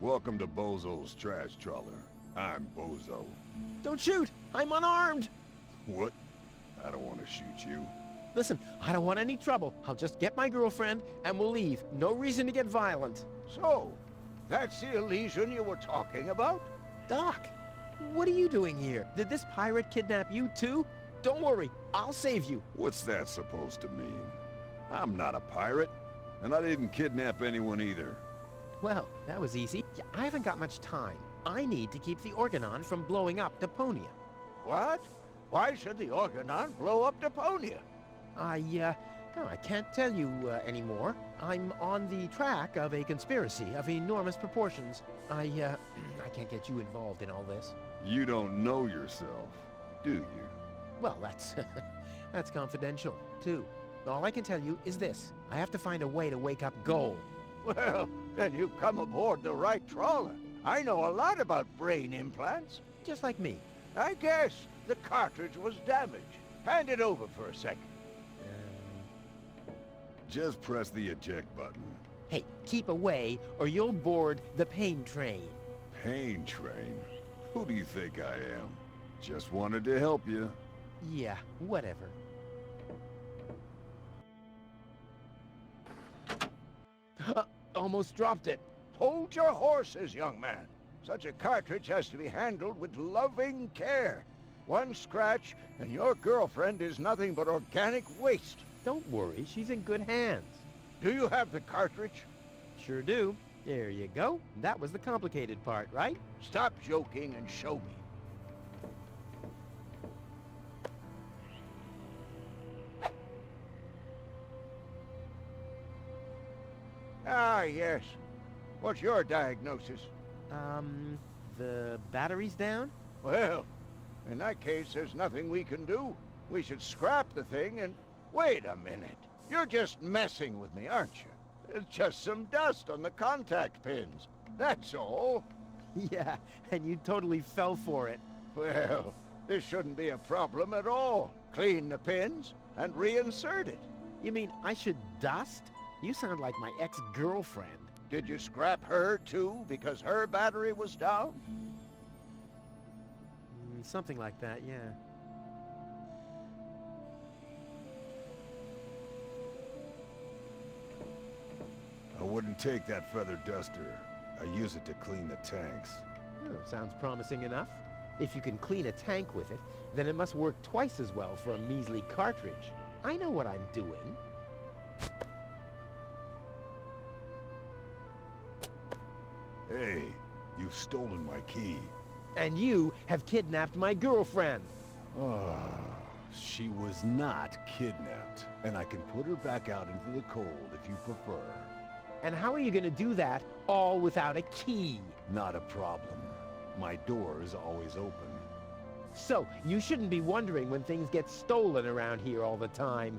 Welcome to Bozo's Trash Trawler. I'm Bozo. Don't shoot! I'm unarmed! What? I don't want to shoot you. Listen, I don't want any trouble. I'll just get my girlfriend and we'll leave. No reason to get violent. So, that's the Elysian you were talking about? Doc, what are you doing here? Did this pirate kidnap you too? Don't worry, I'll save you. What's that supposed to mean? I'm not a pirate, and I didn't kidnap anyone either. Well, that was easy. Yeah, I haven't got much time. I need to keep the Organon from blowing up DEPONIA. What? Why should the Organon blow up DEPONIA? No, I can't tell you anymore. I'm on the track of a conspiracy of enormous proportions. I can't get you involved in all this. You don't know yourself, do you? Well, that's, that's confidential, too. All I can tell you is this. I have to find a way to wake up Gold. Well, then you've come aboard the right trawler. I know a lot about brain implants. Just like me. I guess the cartridge was damaged. Hand it over for a second. Just press the eject button. Hey, keep away or you'll board the pain train. Pain train? Who do you think I am? Just wanted to help you. Yeah, whatever. Almost dropped it. Hold your horses, young man. Such a cartridge has to be handled with loving care. One scratch, and your girlfriend is nothing but organic waste. Don't worry, she's in good hands. Do you have the cartridge? Sure do. There you go. That was the complicated part, right? Stop joking and show me. Ah, yes. What's your diagnosis? The battery's down? Well, in that case, there's nothing we can do. We should scrap the thing and... Wait a minute. You're just messing with me, aren't you? It's just some dust on the contact pins. That's all. Yeah, and you totally fell for it. Well, this shouldn't be a problem at all. Clean the pins and reinsert it. You mean I should dust? You sound like my ex-girlfriend. Did you scrap her, too, because her battery was down? Something like that, yeah. I wouldn't take that feather duster. I use it to clean the tanks. Oh, sounds promising enough. If you can clean a tank with it, then it must work twice as well for a measly cartridge. I know what I'm doing. Hey, you've stolen my key. And you have kidnapped my girlfriend. Ah, she was not kidnapped, and I can put her back out into the cold if you prefer. And how are you going to do that all without a key? Not a problem. My door is always open. So, you shouldn't be wondering when things get stolen around here all the time.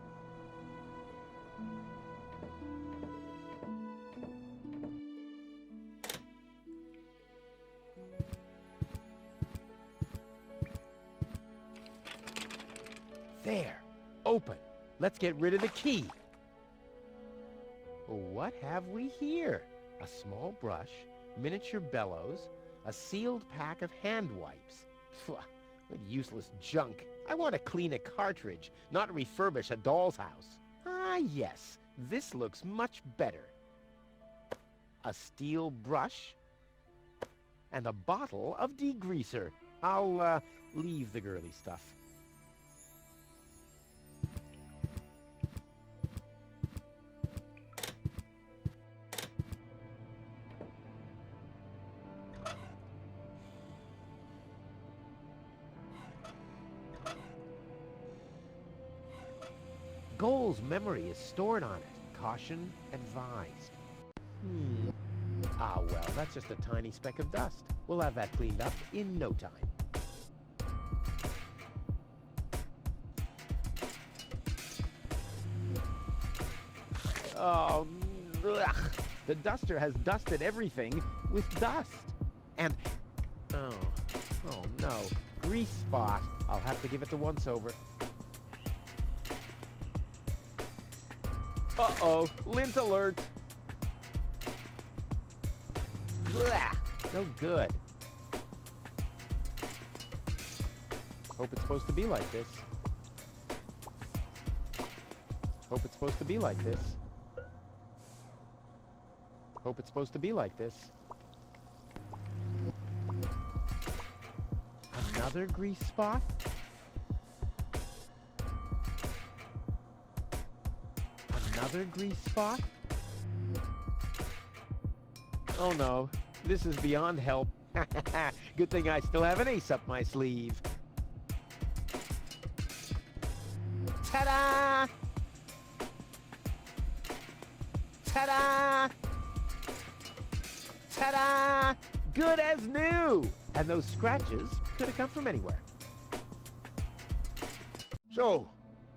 There. Open. Let's get rid of the key. What have we here? A small brush, miniature bellows, a sealed pack of hand wipes. Phew, what useless junk. I want to clean a cartridge, not refurbish a doll's house. Ah, yes. This looks much better. A steel brush and a bottle of degreaser. I'll, leave the girly stuff. Goal's memory is stored on it. Caution advised. Ah, well, that's just a tiny speck of dust. We'll have that cleaned up in no time. Oh, ugh. The duster has dusted everything with dust. And, oh no, grease spot. I'll have to give it the once-over. Uh-oh, lint alert. Blah! No good. Hope it's supposed to be like this. Hope it's supposed to be like this. Hope it's supposed to be like this. Another grease spot? Another grease spot? Oh no, this is beyond help. Good thing I still have an ace up my sleeve. Ta-da! Ta-da! Ta-da! Good as new! And those scratches could have come from anywhere. So,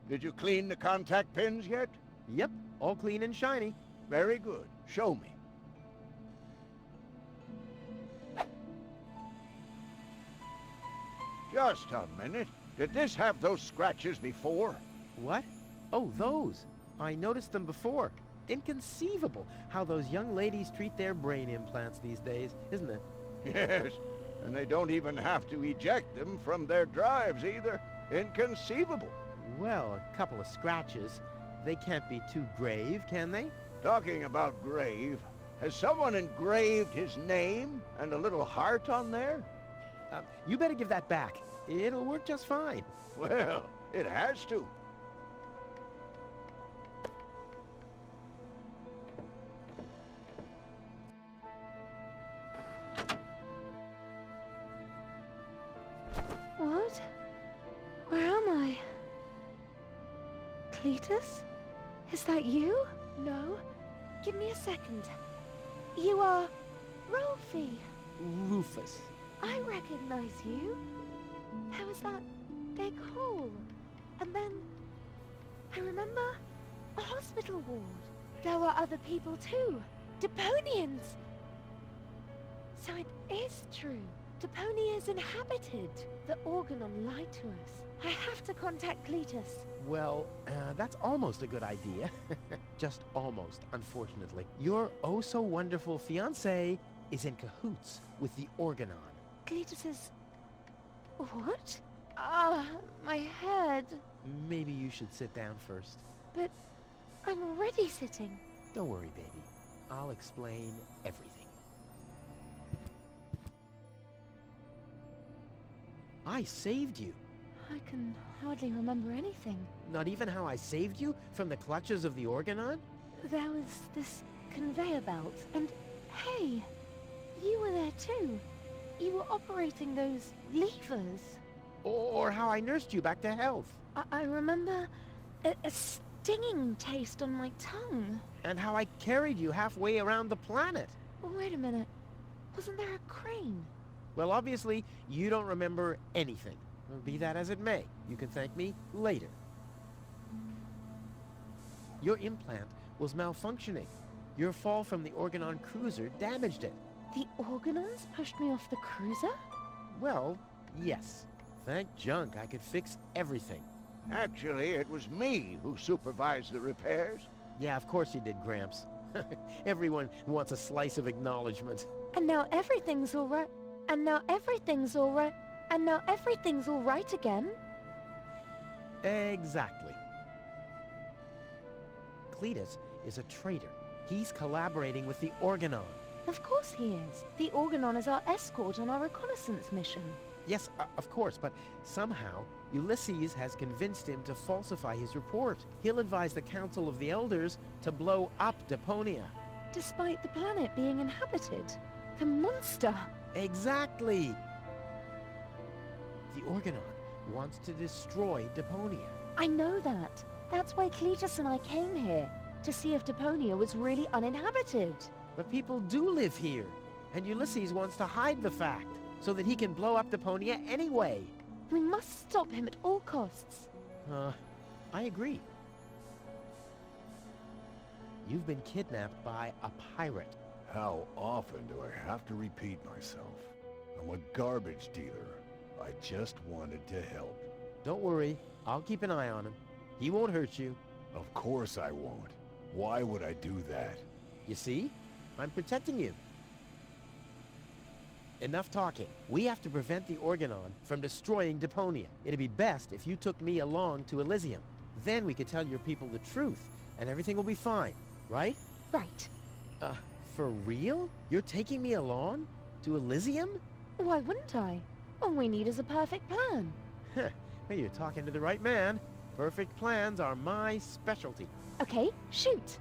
did you clean the contact pins yet? Yep, all clean and shiny. Very good. Show me. Just a minute. Did this have those scratches before? What? Oh, those. I noticed them before. Inconceivable how those young ladies treat their brain implants these days, isn't it? Yes, and they don't even have to eject them from their drives either. Inconceivable. Well, a couple of scratches. They can't be too grave, can they? Talking about grave, has someone engraved his name and a little heart on there? You better give that back. It'll work just fine. Well, it has to. What? Where am I? Cletus? Is that you? No. Give me a second. You are... Rolfie. Rufus. I recognize you. There was that big hole. And then... I remember a hospital ward. There were other people too. Deponians! So it is true. Deponia is inhabited. The Organon lied to us. I have to contact Cletus. Well, that's almost a good idea. Just almost, unfortunately. Your oh-so-wonderful fiancé is in cahoots with the Organon. Cletus is... What? Ah, my head. Maybe you should sit down first. But I'm already sitting. Don't worry, baby. I'll explain everything. I saved you. I can hardly remember anything. Not even how I saved you from the clutches of the Organon? There was this conveyor belt, and hey, you were there too. You were operating those levers. Or how I nursed you back to health. I remember a stinging taste on my tongue. And how I carried you halfway around the planet. Wait a minute. Wasn't there a crane? Well, obviously, you don't remember anything. Be that as it may, you can thank me later. Your implant was malfunctioning. Your fall from the Organon cruiser damaged it. The Organons pushed me off the cruiser? Well, yes. Thank junk I could fix everything. Actually, it was me who supervised the repairs. Yeah, of course you did, Gramps. Everyone wants a slice of acknowledgement. And now everything's all right. And now everything's all right. And now everything's all right again. Exactly. Cletus is a traitor. He's collaborating with the Organon. Of course he is. The Organon is our escort on our reconnaissance mission. Yes, of course, but somehow Ulysses has convinced him to falsify his report. He'll advise the Council of the Elders to blow up Deponia. Despite the planet being inhabited. The monster. Exactly. The Organon wants to destroy Deponia. I know that. That's why Cletus and I came here. To see if Deponia was really uninhabited. But people do live here. And Ulysses wants to hide the fact, so that he can blow up Deponia anyway. We must stop him at all costs. I agree. You've been kidnapped by a pirate. How often do I have to repeat myself? I'm a garbage dealer. I just wanted to help. Don't worry, I'll keep an eye on him. He won't hurt you. Of course I won't. Why would I do that? You see? I'm protecting you. Enough talking. We have to prevent the Organon from destroying Deponia. It'd be best if you took me along to Elysium. Then we could tell your people the truth, and everything will be fine, right? Right. For real? You're taking me along? To Elysium? Why wouldn't I? All we need is a perfect plan. Well, you're talking to the right man. Perfect plans are my specialty. Okay, shoot.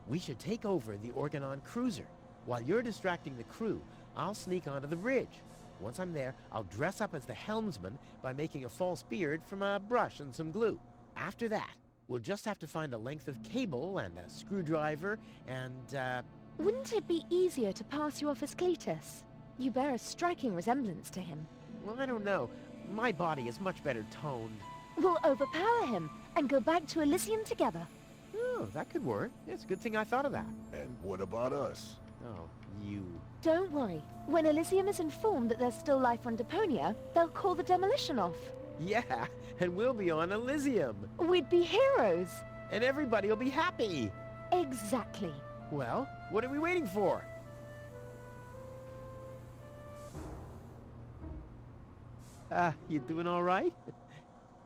We should take over the Organon cruiser. While you're distracting the crew, I'll sneak onto the bridge. Once I'm there, I'll dress up as the helmsman by making a false beard from a brush and some glue. After that, we'll just have to find a length of cable and a screwdriver and, Wouldn't it be easier to pass you off as Cletus? You bear a striking resemblance to him. well, I don't know. My body is much better toned. We'll overpower him and go back to Elysium together. Oh, that could work. It's a good thing I thought of that. And what about us? Oh, you... Don't worry. When Elysium is informed that there's still life on Deponia, they'll call the demolition off. Yeah, and we'll be on Elysium. We'd be heroes. And everybody will be happy. Exactly. Well, what are we waiting for? You doing all right?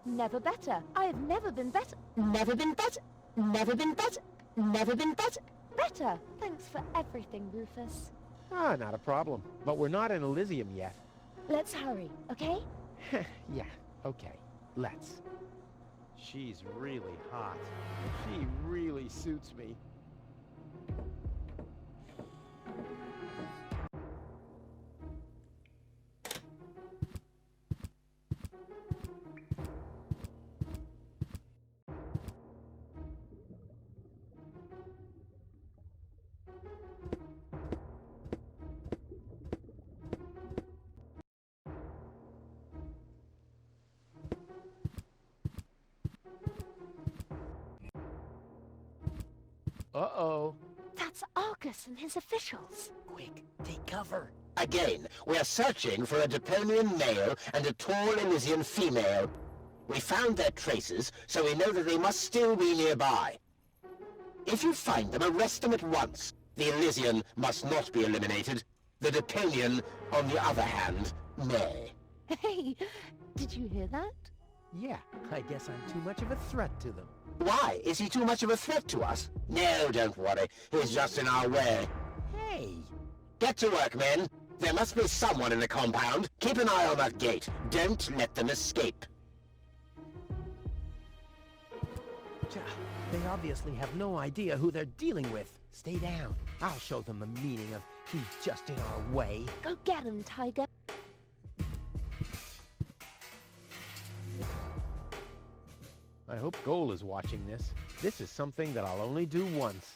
Never better. I have never been better. Never been better. Never been better. Never been better. Better. Thanks for everything, Rufus. Ah, not a problem. But we're not in Elysium yet. Let's hurry, okay? Yeah, okay. Let's. She's really hot. She really suits me. Uh-oh. That's Argus and his officials. Quick, take cover. Again, we are searching for a Deponian male and a tall Elysian female. We found their traces, so we know that they must still be nearby. If you find them, arrest them at once. The Elysian must not be eliminated. The Deponian, on the other hand, may. Hey, did you hear that? Yeah, I guess I'm too much of a threat to them. Why? Is he too much of a threat to us? No, don't worry. He's just in our way. Hey! Get to work, men. There must be someone in the compound. Keep an eye on that gate. Don't let them escape. They obviously have no idea who they're dealing with. Stay down. I'll show them the meaning of he's just in our way. Go get him, Tiger. I hope Goal is watching this. This is something that I'll only do once.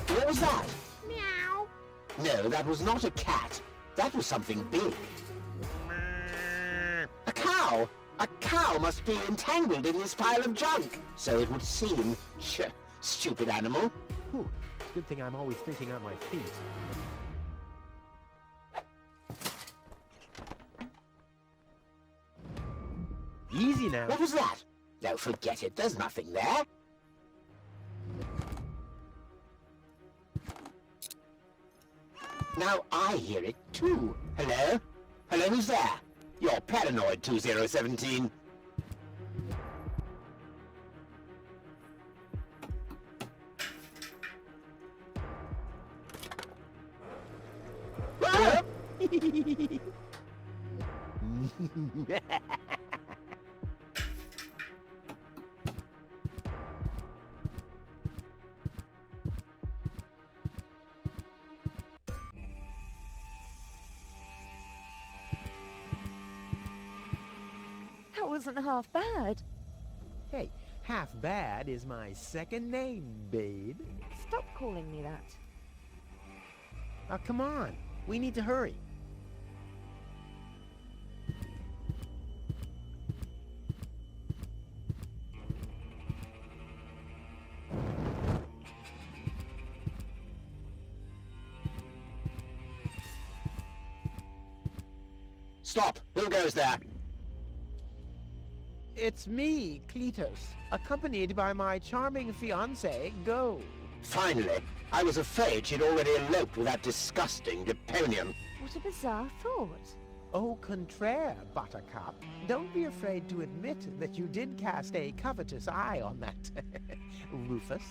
What was that? Meow. No, that was not a cat. That was something big. A cow! A cow must be entangled in this pile of junk. So it would seem. Stupid animal. Whew. It's a good thing I'm always thinking on my feet. Easy now. What was that? No, forget it. There's nothing there. Now I hear it too. Hello? Hello, who's there? You're paranoid, 2017. Ah! wasn't half bad. Hey, half bad is my second name, babe. Stop calling me that. Oh, come on. We need to hurry. Stop! Who goes there? It's me, Cletus, accompanied by my charming fiancée, Go. Finally. I was afraid she'd already eloped with that disgusting Deponian. What a bizarre thought. Au contraire, Buttercup. Don't be afraid to admit that you did cast a covetous eye on that Rufus.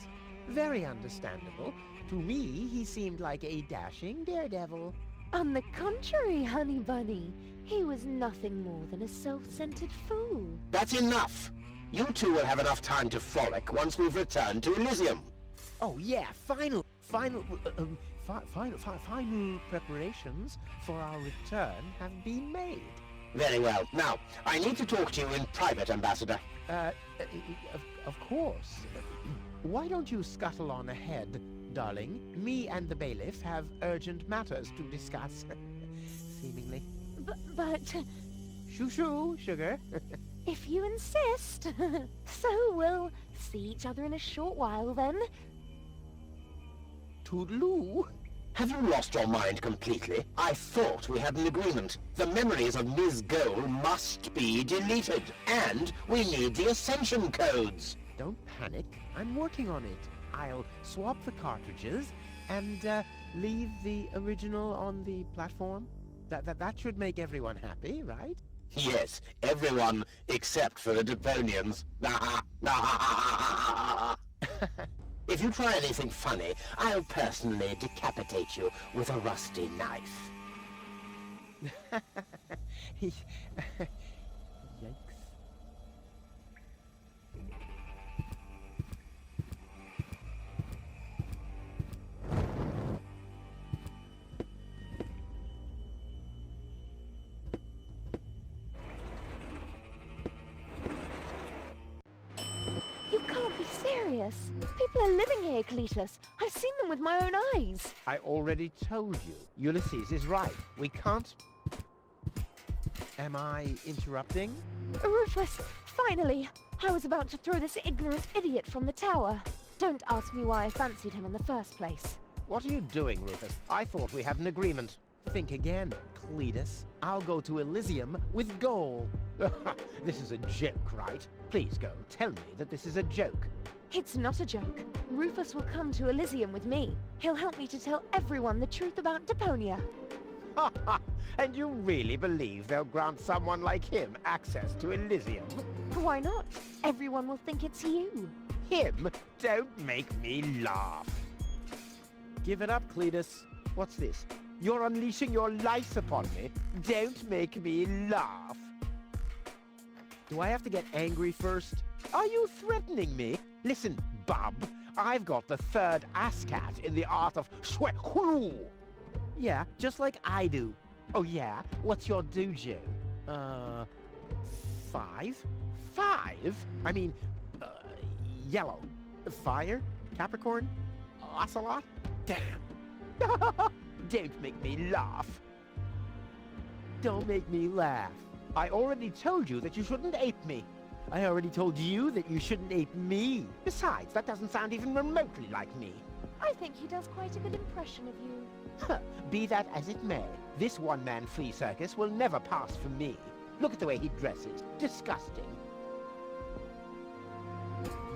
Very understandable. To me, he seemed like a dashing daredevil. On the contrary, honey bunny, he was nothing more than a self-centered fool. That's enough! You two will have enough time to frolic once we've returned to Elysium. Oh yeah, final preparations for our return have been made. Very well. Now, I need to talk to you in private, Ambassador. Of course. Why don't you scuttle on ahead, darling? Me and the bailiff have urgent matters to discuss. Seemingly. But Shoo-shoo, sugar. if you insist. So we'll see each other in a short while then. Toodaloo. Have you lost your mind completely? I thought we had an agreement. The memories of Ms. Goal must be deleted. And we need the Ascension codes. Don't panic. I'm working on it. I'll swap the cartridges and leave the original on the platform. That should make everyone happy, right? Yes, everyone except for the Deponians. If you try anything funny, I'll personally decapitate you with a rusty knife. Yikes. You can't be serious. People are living here, Cletus. I've seen them with my own eyes. I already told you. Ulysses is right. We can't... Am I interrupting? Rufus, finally! I was about to throw this ignorant idiot from the tower. Don't ask me why I fancied him in the first place. What are you doing, Rufus? I thought we had an agreement. Think again, Cletus. I'll go to Elysium with Goal. This is a joke, right? Please, Go, tell me that this is a joke. It's not a joke. Rufus will come to Elysium with me. He'll help me to tell everyone the truth about Deponia. And you really believe they'll grant someone like him access to Elysium? Why not? Everyone will think it's you. Him? Don't make me laugh. Give it up, Cletus. What's this? You're unleashing your lice upon me. Don't make me laugh. Do I have to get angry first? Are you threatening me? Listen, bub. I've got the third ASCAT in the art of shwe. Yeah, just like I do. Oh yeah? What's your dojo? 5? 5? I mean, yellow. Fire? Capricorn? Ocelot? Damn. Don't make me laugh. Don't make me laugh. I already told you that you shouldn't ape me. I already told you that you shouldn't ape me. Besides, that doesn't sound even remotely like me. I think he does quite a good impression of you. Be that as it may, this one-man flea circus will never pass for me. Look at the way he dresses. Disgusting.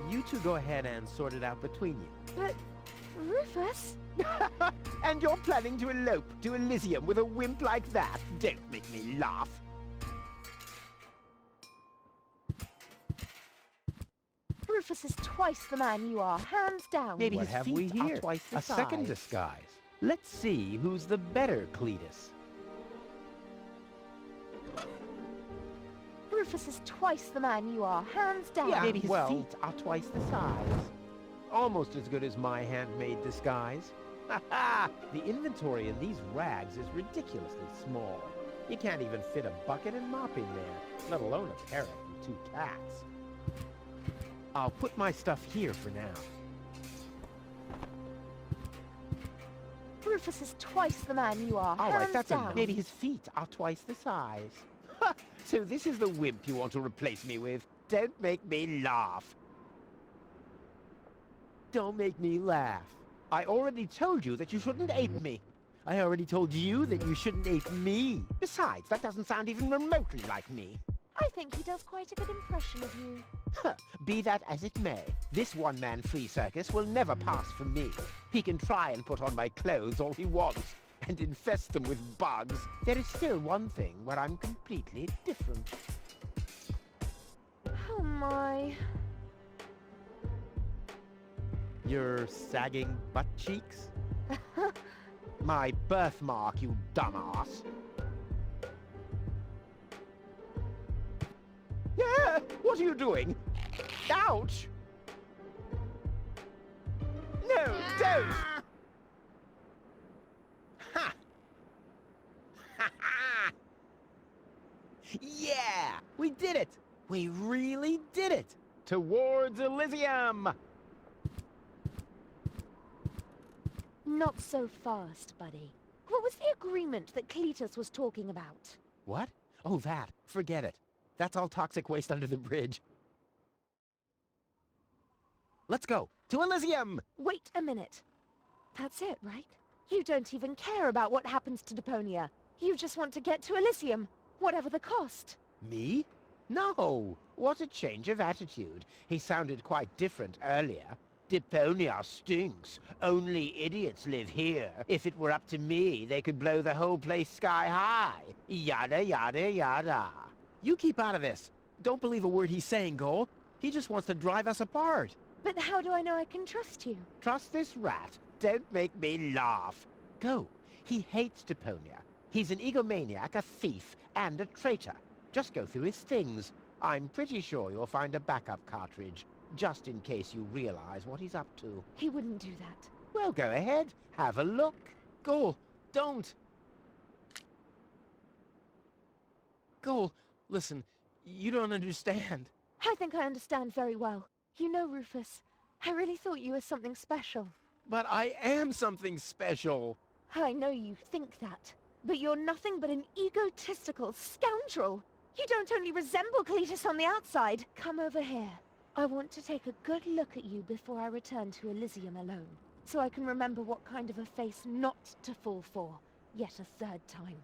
You two go ahead and sort it out between you. But, Rufus? And you're planning to elope to Elysium with a wimp like that? Don't make me laugh. Rufus is twice the man you are, hands down. Maybe What his have feet we are here? twice the A size. second disguise. Let's see who's the better Cletus. Rufus is twice the man you are, hands down. Yeah, maybe his well- feet are twice the size. Almost as good as my handmade disguise. Ha ha! The inventory in these rags is ridiculously small. You can't even fit a bucket and mop in there, let alone a pair of two cats. I'll put my stuff here for now. Rufus is twice the man you are. All right, hands that's down. enough. Maybe his feet are twice the size. So this is the wimp you want to replace me with? Don't make me laugh. Don't make me laugh. I already told you that you shouldn't ape me. I already told you that you shouldn't ape me. Besides, that doesn't sound even remotely like me. I think he does quite a good impression of you. Be that as it may, this one-man free circus will never pass for me. He can try and put on my clothes all he wants, and infest them with bugs. There is still one thing where I'm completely different. Oh my. Your sagging butt cheeks? My birthmark, you dumbass. Yeah, what are you doing? Ouch! No, don't! Ha! Ha ha! Yeah! We did it! We really did it! Towards Elysium! Not so fast, buddy. What was the agreement that Cletus was talking about? What? Oh, that. Forget it. That's all toxic waste under the bridge. Let's go. To Elysium! Wait a minute. That's it, right? You don't even care about what happens to Deponia. You just want to get to Elysium, whatever the cost. Me? No. What a change of attitude. He sounded quite different earlier. Deponia stinks. Only idiots live here. If it were up to me, they could blow the whole place sky high. Yada, yada, yada. You keep out of this. Don't believe a word he's saying, Cole. He just wants to drive us apart. But how do I know I can trust you? Trust this rat. Don't make me laugh. Go. He hates Deponia. He's an egomaniac, a thief, and a traitor. Just go through his things. I'm pretty sure you'll find a backup cartridge, just in case you realize what he's up to. He wouldn't do that. Well, go ahead. Have a look. Cole, don't. Cole, listen, you don't understand. I think I understand very well. You know, Rufus, I really thought you were something special. But I am something special. I know you think that, but you're nothing but an egotistical scoundrel. You don't only resemble Cletus on the outside. Come over here. I want to take a good look at you before I return to Elysium alone, so I can remember what kind of a face not to fall for, yet a third time.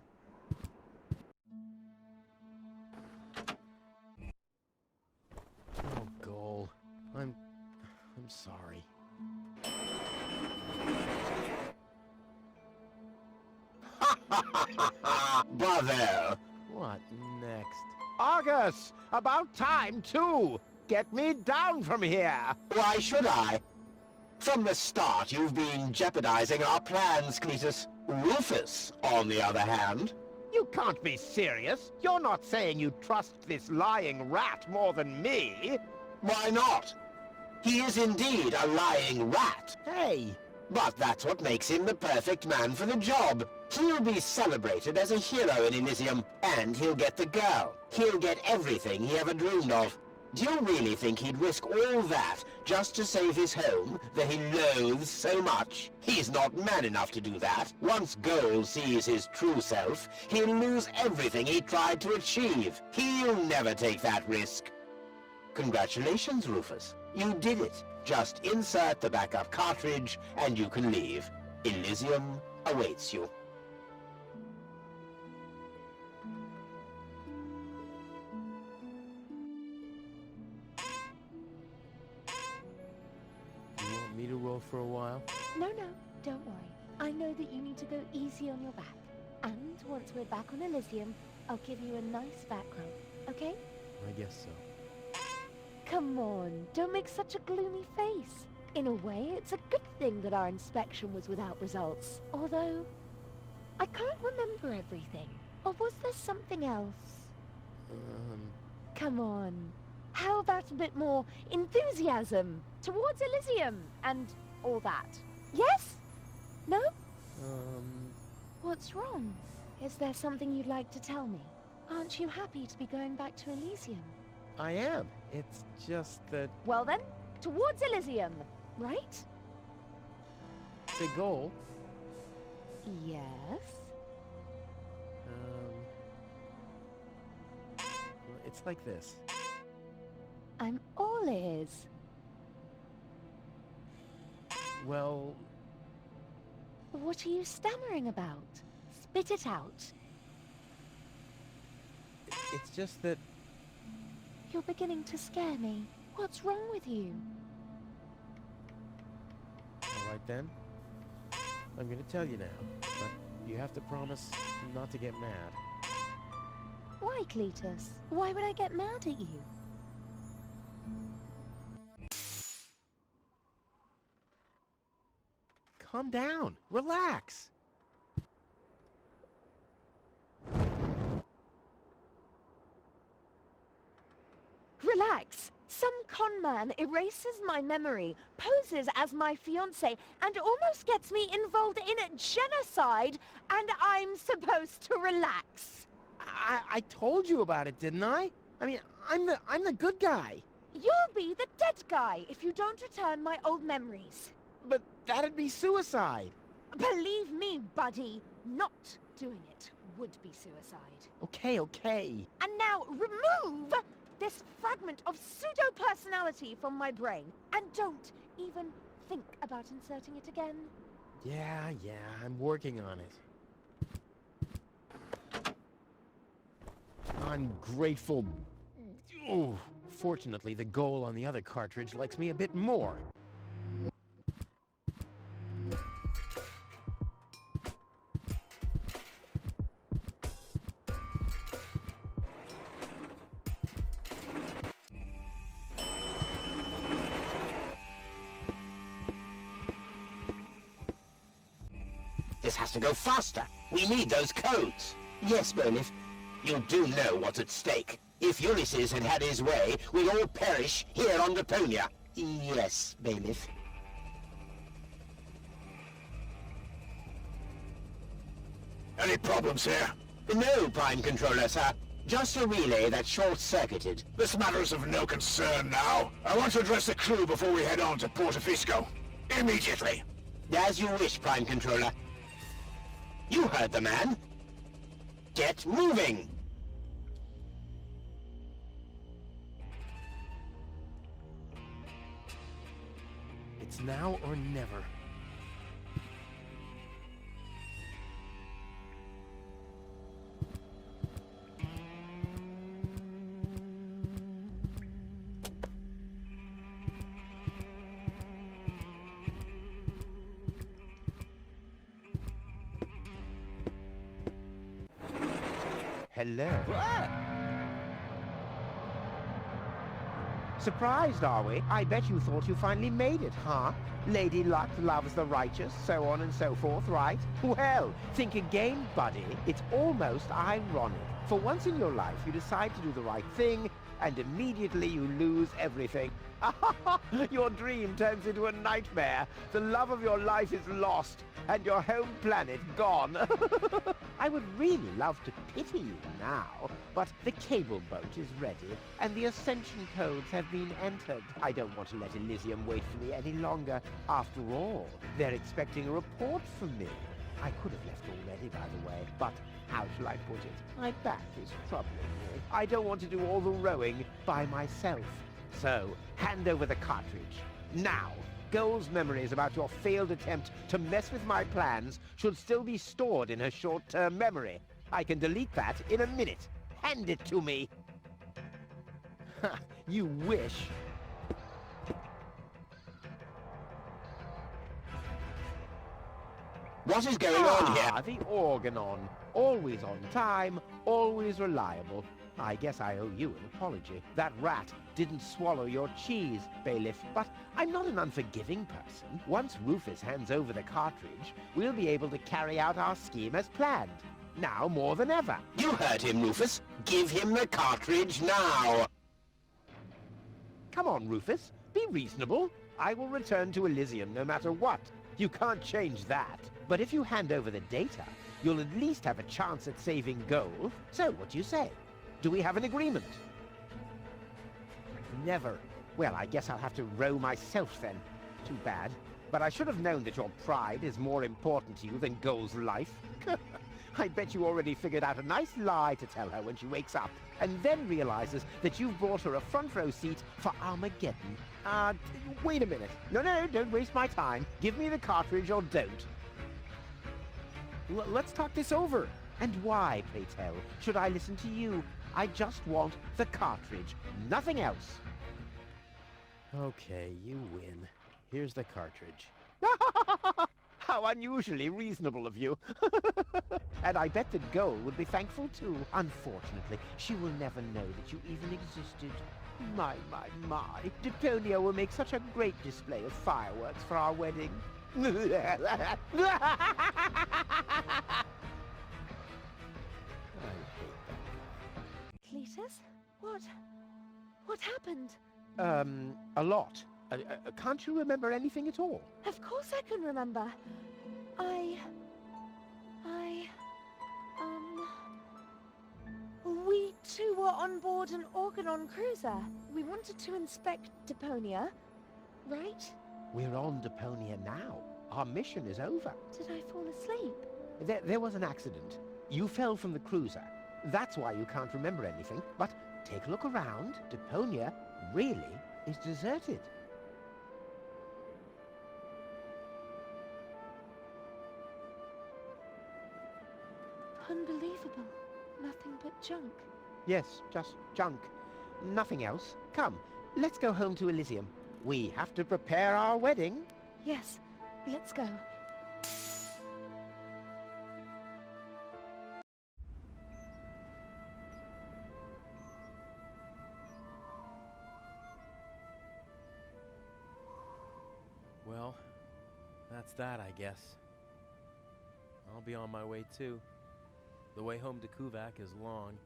Oh, Cole, I'm sorry. Bravo! What next? Argus! About time, too! Get me down from here! Why should I? From the start, you've been jeopardizing our plans, Cletus. Rufus, on the other hand... You can't be serious! You're not saying you trust this lying rat more than me! Why not? He is indeed a lying rat. Hey! But that's what makes him the perfect man for the job. He'll be celebrated as a hero in Elysium, and he'll get the girl. He'll get everything he ever dreamed of. Do you really think he'd risk all that just to save his home that he loathes so much? He's not man enough to do that. Once Gold sees his true self, he'll lose everything he tried to achieve. He'll never take that risk. Congratulations, Rufus. You did it. Just insert the backup cartridge and you can leave. Elysium awaits you. You want me to roll for a while? No, don't worry. I know that you need to go easy on your back. And once we're back on Elysium, I'll give you a nice back rub, okay? I guess so. Come on, don't make such a gloomy face. In a way, it's a good thing that our inspection was without results. Although, I can't remember everything. Or was there something else? Come on. How about a bit more enthusiasm towards Elysium and all that? Yes? No? What's wrong? Is there something you'd like to tell me? Aren't you happy to be going back to Elysium? I am. It's just that Well then, towards Elysium, right? the goal... Yes. Well, it's like this. I'm all ears. Well, What are you stammering about? Spit it out. it's just that... You're beginning to scare me. What's wrong with you? All right then. I'm gonna tell you now, but you have to promise not to get mad. Why, Cletus? Why would I get mad at you? Calm down. Relax. Relax. Some con man erases my memory, poses as my fiancé, and almost gets me involved in genocide, and I'm supposed to relax. I told you about it, didn't I? I mean, I'm the good guy. You'll be the dead guy if you don't return my old memories. But that'd be suicide. Believe me, buddy, not doing it would be suicide. Okay, okay. And now remove this fragment of pseudo-personality from my brain, and don't even think about inserting it again. Yeah, I'm working on it. Ungrateful... Oh, fortunately, the goal on the other cartridge likes me a bit more. This has to go faster. We need those codes. Yes, Bailiff. You do know what's at stake. If Ulysses had had his way, we'd all perish here on Deponia. Yes, Bailiff. Any problems here? No, Prime Controller, sir. Just a relay that's short-circuited. This matter is of no concern now. I want to address the crew before we head on to Portofisco. Immediately. As you wish, Prime Controller. You heard the man. Get moving! It's now or never. Hello. Surprised, are we? I bet you thought you finally made it, huh? Lady Luck loves the righteous, so on and so forth, right? Well, think again, buddy. It's almost ironic. For once in your life, you decide to do the right thing, and immediately you lose everything. Your dream turns into a nightmare. The love of your life is lost, and your home planet gone. I would really love to pity you now, but the cable boat is ready, and the Ascension codes have been entered. I don't want to let Elysium wait for me any longer. After all, they're expecting a report from me. I could have left already, by the way, but how shall I put it? My back is troubling me. I don't want to do all the rowing by myself. So, hand over the cartridge. Now! Goal's memories about your failed attempt to mess with my plans should still be stored in her short-term memory. I can delete that in a minute. Hand it to me! Ha! You wish. What is going on here? The Organon. Always on time, always reliable. I guess I owe you an apology. That rat didn't swallow your cheese, Bailiff, but I'm not an unforgiving person. Once Rufus hands over the cartridge, we'll be able to carry out our scheme as planned. Now more than ever. You heard him, Rufus. Give him the cartridge now. Come on, Rufus. Be reasonable. I will return to Elysium no matter what. You can't change that. But if you hand over the data, you'll at least have a chance at saving Goal. So, what do you say? Do we have an agreement? never. Well, I guess I'll have to row myself then. Too bad. But I should have known that your pride is more important to you than Goal's life. I bet you already figured out a nice lie to tell her when she wakes up, and then realizes that you've brought her a front row seat for Armageddon. Wait a minute. No, don't waste my time. Give me the cartridge or don't. Let's talk this over. And why, pray tell, should I listen to you? I just want the cartridge, nothing else. Okay, you win. Here's the cartridge. How unusually reasonable of you. And I bet that Goal would be thankful too. Unfortunately, she will never know that you even existed. My. Deponia will make such a great display of fireworks for our wedding. Cletus? What happened? A lot. Can't you remember anything at all? Of course I can remember. We two were on board an Organon cruiser. We wanted to inspect Deponia, right? We're on Deponia now. Our mission is over. Did I fall asleep? There was an accident. You fell from the cruiser. That's why you can't remember anything. But take a look around. Deponia really is deserted. Unbelievable. Nothing but junk. Yes, just junk. Nothing else. Come, let's go home to Elysium. We have to prepare our wedding. Yes, let's go. Well, that's that, I guess. I'll be on my way too. The way home to Kuvak is long,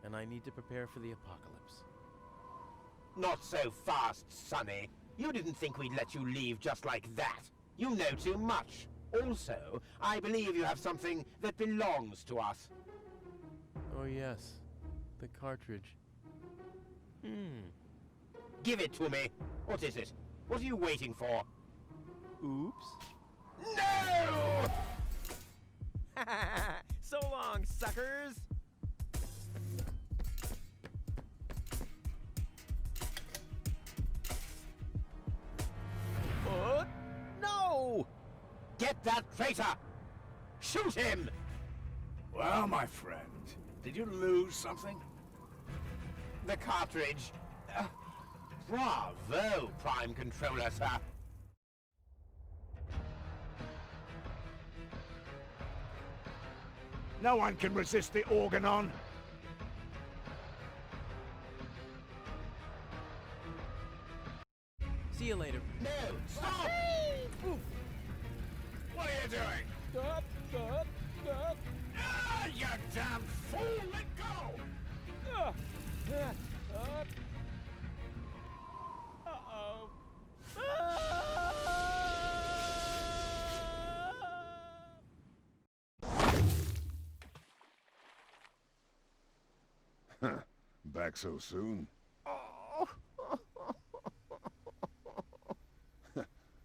and I need to prepare for the apocalypse. Not so fast, Sonny. You didn't think we'd let you leave just like that. You know too much. Also, I believe you have something that belongs to us. Oh yes, the cartridge. Give it to me. What is it? What are you waiting for? Oops. No! So long, suckers! No! Get that traitor! Shoot him! Well, my friend, did you lose something? The cartridge. Bravo, Prime Controller, sir. No one can resist the Organon. See you later. No, stop! What are you doing? Stop! Ah, you damn fool! Let go! Uh-oh. Back so soon?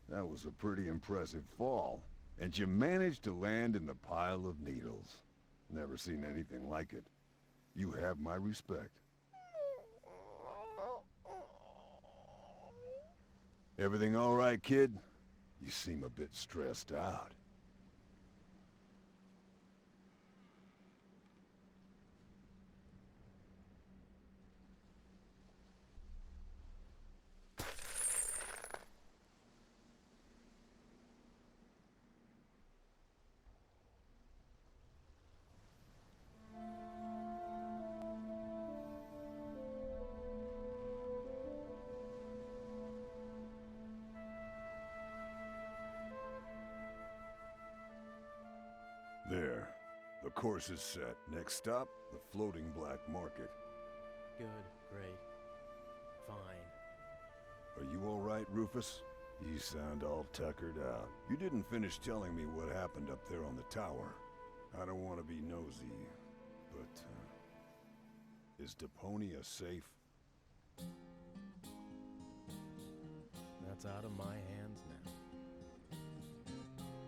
That was a pretty impressive fall. And you managed to land in the pile of needles. Never seen anything like it. You have my respect. Everything all right, kid? You seem a bit stressed out. There. The course is set. Next stop, the floating black market. Good, great, fine. Are you all right, Rufus? You sound all tuckered out. You didn't finish telling me what happened up there on the tower. I don't want to be nosy, but, is Deponia safe? out of my hands now.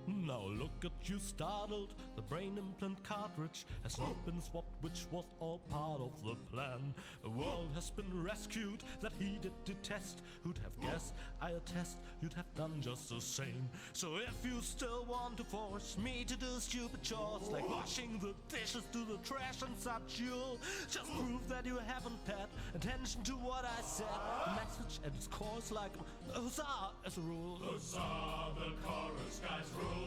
Now look at you startled, the brain implant cartridge has not been swapped, which was all part of the plan. A world has been rescued that he did detest. Who'd have guessed, I attest, you'd have done just the same. So if you still want to force me to do stupid chores like washing the dishes, do the trash and such, you'll just prove that you haven't paid attention to what I said. The message at its core is like huzzah as a rule. Huzzah, the chorus guys rule.